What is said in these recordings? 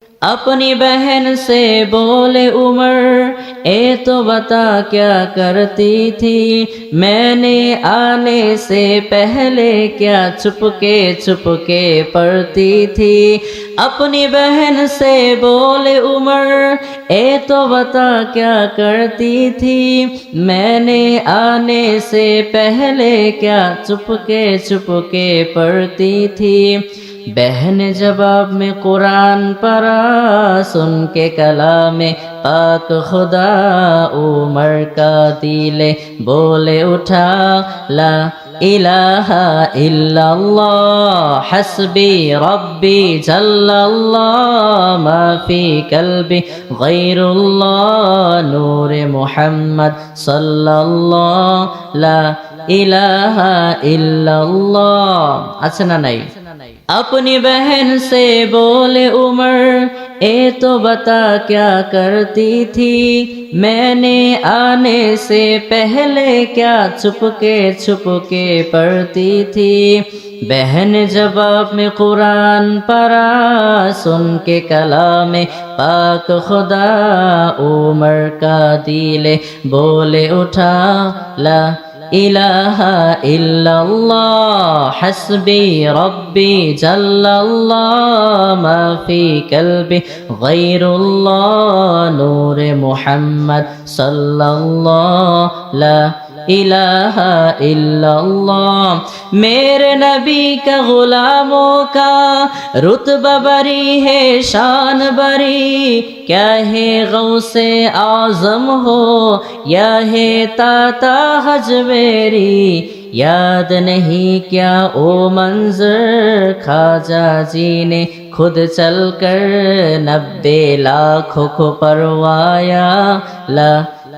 अपनी बहन से बोले उमर, ए तो बता क्या करती थी, मैंने आने से पहले क्या चुपके चुपके पढ़ती थी। अपनी बहन से बोले उमर, ए तो बता क्या करती थी, मैंने आने से पहले क्या चुपके चुपके पढ़ती थी। बहन जवाब में कुरान पढ़ा, सुन के कलामे पाक खुदा उमर का दिले बोले उठा, ला इलाहा इल्लल्लाह हस्बी रब्बी जल्लल्लाह मा फी कल्बी गैरुल्लाह नूरे मुहम्मद सल्लल्लाह ला इलाहा इल्लल्लाह। अच्छा ना नहीं? अपनी बहन से बोले उमर, ए तो बता क्या करती थी, मैंने आने से पहले क्या चुपके चुपके पढ़ती थी। बहन जवाब में कुरान पढ़ा, सुन के कलामे पाक खुदा उमर का दिले बोले उठा, ला इलाहा इल्लल्लाह हस्बी रब्बी जल्लल्लाह मा फी कल्बी गैरुल्लाह नूरे मुहम्मद सल्लल्लाह ला इलाहा इल्लल्लाह। मेरे नबी का गुलामों का रुतबा बरी है, शान बरी, क्या है गौसे आजम हो या है ताता हजवेरी, याद नहीं क्या ओ मंजर ख्वाजा जी ने खुद चलकर 90 लाखों को परवाया। ला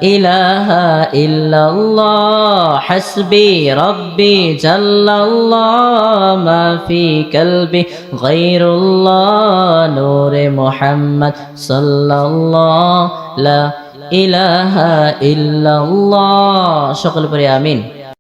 इलाहा इल्लल्लाह हस्बी रब्बी जल्लल्लाह मा फी कल्बी गैरुल्लाह नूरे मुहम्मद सल्लल्लाह ला इलाहा इल्लल्लाह। সকল পড়ে আমিন।